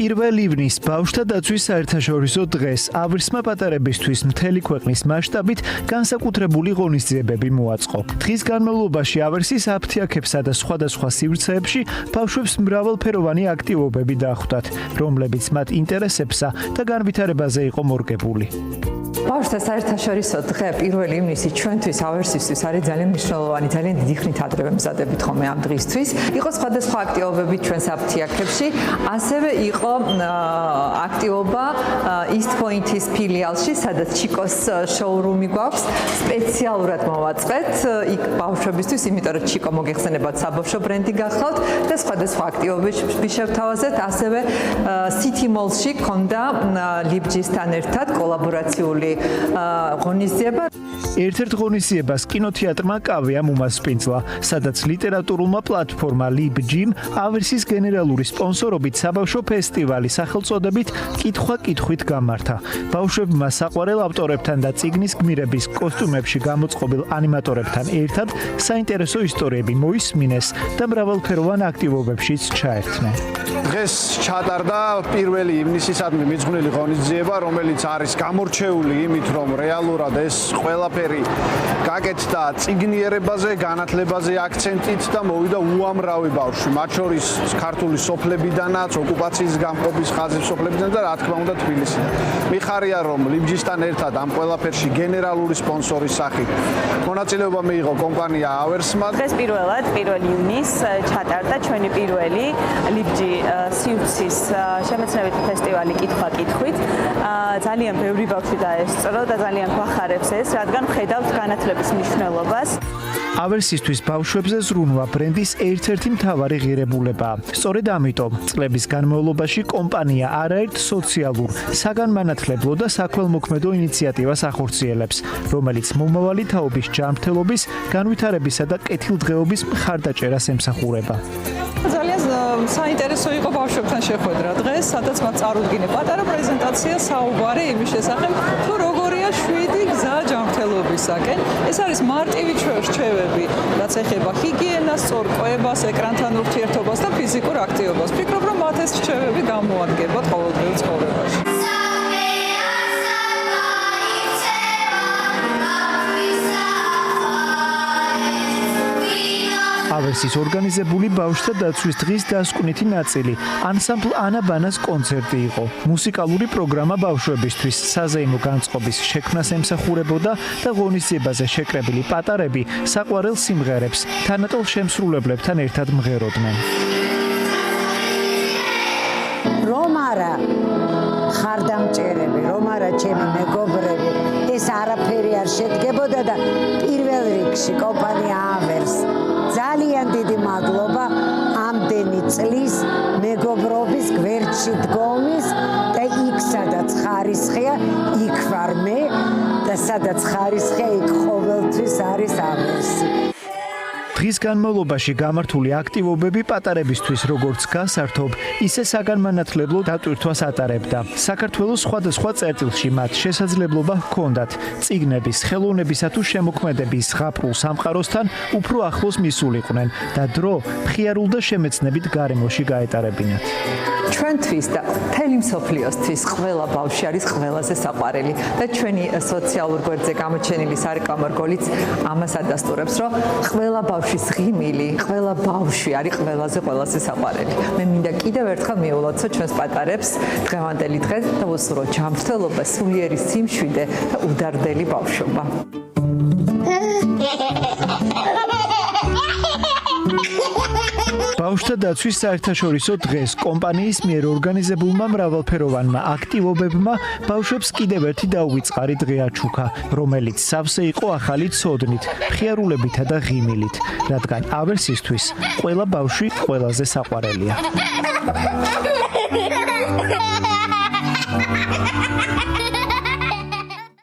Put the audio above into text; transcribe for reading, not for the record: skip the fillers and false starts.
1 ივნის ბავშვთა დაცვის საერთაშორისო დღეს ავერსმა პატარებისთვის მთელი ქვეყნის მასშტაბით განსაკუთრებული ღონისძიებები მოაწყო. დღის განმავლობაში ავერსის აფთიაქებსა და სხვადასხვა სივრცეებში ბავშვებს მრავალფეროვანი აქტივობები დახვდათ, რომლებიც მათ ინტერესებსა და განვითარებაზე იყო მორგებული. ბავშვთა საერთაშორისო დღე 1 ივნისი ჩვენთვის ავერსისთვის არის ძალიან მნიშვნელოვანი, ძალიან დიდი ხნით ადრე ვემზადებით ხოლმე ამ დღისთვის. იყო სხვადასხვა აქტივობები ჩვენს აფთიაქებში, ასევე იყო აქტივობა East Point-ის ფილიალში, სადაც ჩიკოს შოურუმი გვაქვს. სპეციალურად მოვაწყეთ იქ ბავშვებისთვის, იმიტომ რომ ჩიკო მოგეხსენებათ საბავშვო ბრენდი გახლავთ და სხვადასხვა აქტივობები შევთავაზეთ. ასევე City Mall-ში ქონდა ლიბჯისთან ერთად კოლაბორაციული ღონისძიება. ერთ-ერთ ღონისძიებას კინოთეატრმა კავია მომასპინძლა, სადაც ლიტერატურულმა პლატფორმა LibGym ავერსის გენერალური სპონსორობით საბავშვო ფესტივალი სახელწოდებით კითხვა-კითხვით გამართა. ბავშვებმა საყვარელ ავტორებთან და წიგნის გმირების კოსტუმებში გამოწყობილ ანიმატორებთან ერთად საინტერესო ისტორიები მოისმინეს და მრავალფეროვან აქტივობებშიც ჩაერთნენ. დღეს ჩატარდა 1 ივნისისადმი მიძღვნილი ღონისძიება, რომელიც არის გამორჩეული იმით, რომ რეალურად ეს ყველაფერი გაკეთდა წიგნიერებაზე, განათლებაზე აქცენტით და მოვიდა უამრავი ბავშვი, მათ შორის ქართული სოფლებიდანაც, ოკუპაციის გამყოფის ხაზის სოფლებიდან და რა თქმა უნდა თბილისიდან. მიხარია, რომ ლიბჯისთან ერთად ამ ყველაფერში გენერალური სპონსორის სახით მონაწილეობა მიიღო კომპანია ავერსმა. დღეს პირველად 1 ივნის ჩატარდა ჩვენი პირველი ლიბჯი სივრცის შემეცნებითი ფესტივალი კითხვა-კითხვით. ძალიან ბევრი ბავშვი დაესწრო და ძალიან გვახარებს ეს, რადგან ხედავთ განათლების მნიშვნელობას. ავერსისთვის ბავშვებზე ზრუნვა ბრენდის ერთ-ერთი მთავარი ღირებულებაა. სწორედ ამიტომ წლების განმავლობაში კომპანია არაერთ სოციალურ, საგანმანათლებლო და საქველმოქმედო ინიციატივას ახორციელებს, რომელიც მომავალი თაობის ჯანმრთელობის, განვითარებისა და კეთილდღეობის მხარდაჭერას ემსახურება. ძალიან საინტერესო იყო ბავშვებთან შეხვედრა დღეს, სადაც მათ წარუდგინე პატარა პრეზენტაცია საუბარი იმის შესახებ, თუ როგორია 7 გზა ჯანმრთელობისაკენ. ეს არის მარტივი რჩევები, რაც ეხება ჰიგიენას, სწორყვებას, ეკრანთან ურთიერთობას და ფიზიკურ აქტივობას. ვფიქრობ, რომ მათ ეს რჩევები გამოადგებათ ყოველდღიურ ცხოვრებაში. ავერსის ორგანიზებული ბავშვთა დაცვის დღის დასკვნითი ნაწილი ანსამბლ ანა-ბანას კონცერტი იყო. მუსიკალური პროგრამა ბავშვებისთვის საზეიმო განწყობის შექმნას ემსახურებოდა და ღონისძიებაზე შეკრებილი პატარები საყვარელ სიმღერებს თანატოლ შემსრულებლებთან ერთად მღეროდნენ. რომ არა ხარდამჭერები, რომ არა ჩემი მეგობრები, ეს არაფერი არ შედგებოდა და პირველ რიგში კომპანია ავერს ძალიან დიდი მადლობა ამდენი წლის მეგობრობის გვერდში დგომის და იქ სადაც ხარისხია, იქ ვარ მე და სადაც ხარისხია, იქ ყოველთვის არის ავერსი. დღის განმავლობაში გამართული აქტივობები პატარებისთვის როგორც გასართობ, ისე საგანმანათლებლო დატვირთვას ატარებდა. საქართველოს სხვადასხვა წერტილში მათ შესაძლებლობა ჰქონდათ წიგნების, ხელოვნებისა თუ შემოქმედების ზღაპრულ სამყაროსთან უფრო ახლოს მისულიყვნენ და დრო მხიარულ და შემეცნებით გარემოში გაეტარებინათ. ჩვენთვის და მთელი მსოფლიოსთვის ყველა ბავშვი არის ყველაზე საყვარელი და ჩვენი სოციალურ გვერდზე გამოჩენილი სარეკლამო რგოლიც ამას ადასტურებს, რომ ყველა ბავშვის ღიმილი, ყველა ბავშვი არის ყველაზე საყვარელი. მე მინდა კიდევ ერთხელ მიულოცო ჩვენს პატარებს დღევანდელი დღე და უსურვო ჯანმრთელობა, სულიერი სიმშვიდე და უდარდელი ბავშვობა. ბავშვთა დაცვის საერთაშორისო დღეს კომპანიის მიერ ორგანიზებულმა მრავალფეროვანმა აქტივობებმა ბავშვებს კიდევ ერთი დაუვიწყარი დღე აჩუქა, რომელიც სავსე იყო ახალი ცოდნით, მხიარულებითა და ღიმილით, რადგან ავერსისთვის ყველა ბავშვი ყველაზე საყვარელია.